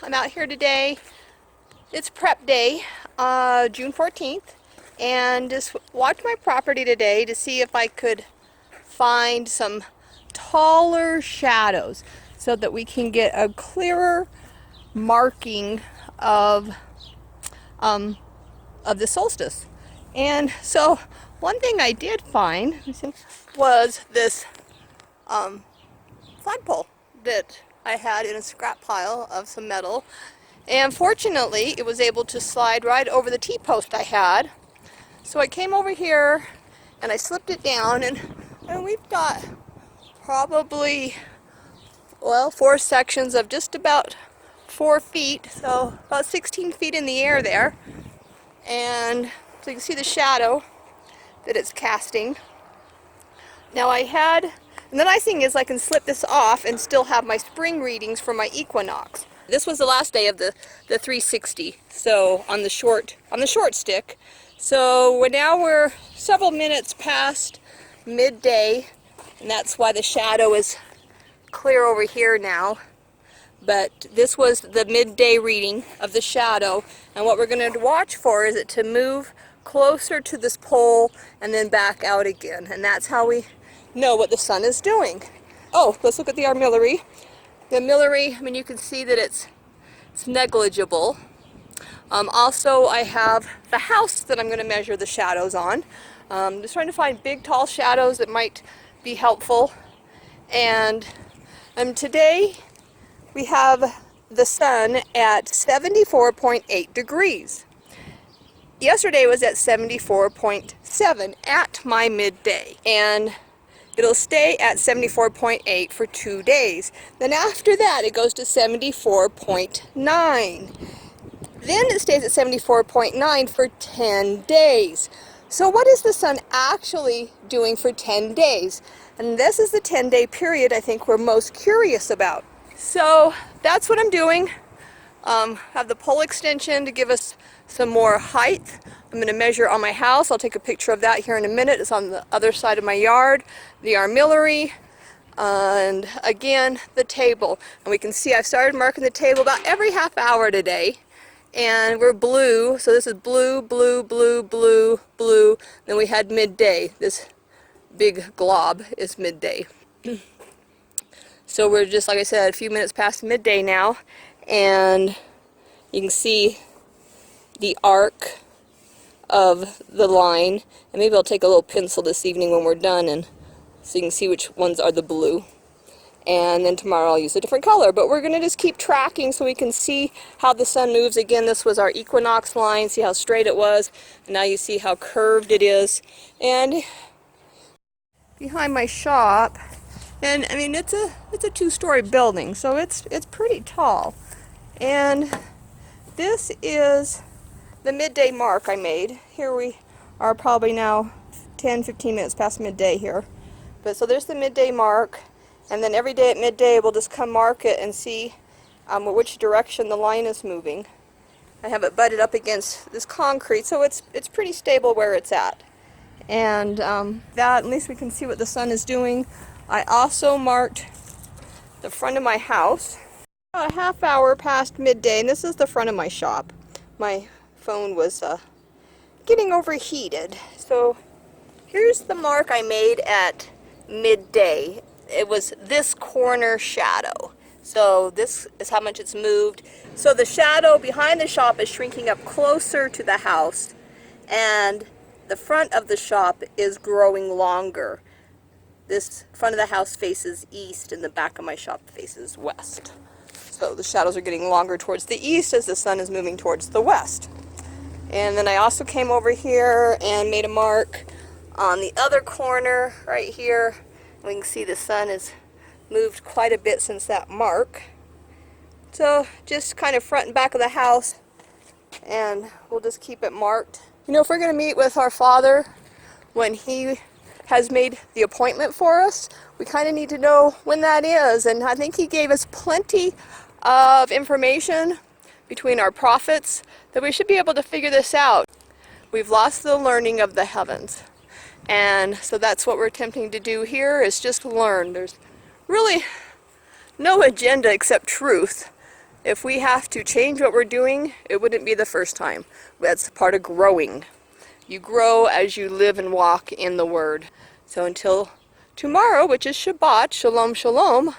I'm out here today. It's prep day, June 14th, and just walked my property today to see if I could find some taller shadows so that we can get a clearer marking of the solstice. And so one thing I did find was this flagpole that I had in a scrap pile of some metal, and fortunately it was able to slide right over the T-post I had. So I came over here and I slipped it down, and we've got probably, well, 4 sections of just about 4 feet, so about 16 feet in the air there. And so you can see the shadow that it's casting. Now and the nice thing is I can slip this off and still have my spring readings for my equinox. This was the last day of the 360, so on the short stick. So now we're several minutes past midday, and that's why the shadow is clear over here now. But this was the midday reading of the shadow, and what we're going to watch for is it to move closer to this pole and then back out again, and that's how we know what the sun is doing. Oh, let's look at the armillary. The armillary, I mean, you can see that it's negligible. Also, I have the house that I'm going to measure the shadows on. Just trying to find big, tall shadows that might be helpful. And today we have the sun at 74.8 degrees. Yesterday was at 74.7 at my midday, and it'll stay at 74.8 for 2 days. Then after that it goes to 74.9. Then it stays at 74.9 for 10 days. So what is the sun actually doing for 10 days? And this is the 10-day period I think we're most curious about. So that's what I'm doing. Have the pole extension to give us some more height. I'm going to measure on my house. I'll take a picture of that here in a minute. It's on the other side of my yard. The armillary, and again the table. And we can see I've started marking the table about every half hour today. And we're blue, so this is blue, blue, blue, blue, blue. Then we had midday. This big glob is midday. So we're just, like I said, a few minutes past midday now, and you can see the arc of the line. And maybe I'll take a little pencil this evening when we're done, and so you can see which ones are the blue. And then tomorrow I'll use a different color, but we're going to just keep tracking so we can see how the sun moves. Again, this was our equinox line. See how straight it was, and now you see how curved it is. And behind my shop, and I mean it's a 2-story building, so it's pretty tall. And this is the midday mark I made. Here we are probably now 10-15 minutes past midday here. But so there's the midday mark, and then every day at midday we'll just come mark it and see which direction the line is moving. I have it butted up against this concrete, so it's pretty stable where it's at. And that, at least we can see what the sun is doing. I also marked the front of my house. About a half hour past midday, and this is the front of my shop. My phone was getting overheated. So here's the mark I made at midday. It was this corner shadow. So this is how much it's moved. So the shadow behind the shop is shrinking up closer to the house, and the front of the shop is growing longer. This front of the house faces east, and the back of my shop faces west. So the shadows are getting longer towards the east as the sun is moving towards the west. And then I also came over here and made a mark on the other corner right here. We can see the sun has moved quite a bit since that mark. So just kind of front and back of the house, and we'll just keep it marked. You know, if we're going to meet with our Father when He has made the appointment for us, we kind of need to know when that is. And I think He gave us plenty of information between our prophets that we should be able to figure this out. We've lost the learning of the heavens, and so that's what we're attempting to do here, is just learn. There's really no agenda except truth. if we have to change what we're doing, it wouldn't be the first time. That's part of growing. You grow as you live and walk in the Word. So until tomorrow, which is Shabbat, Shalom, Shalom.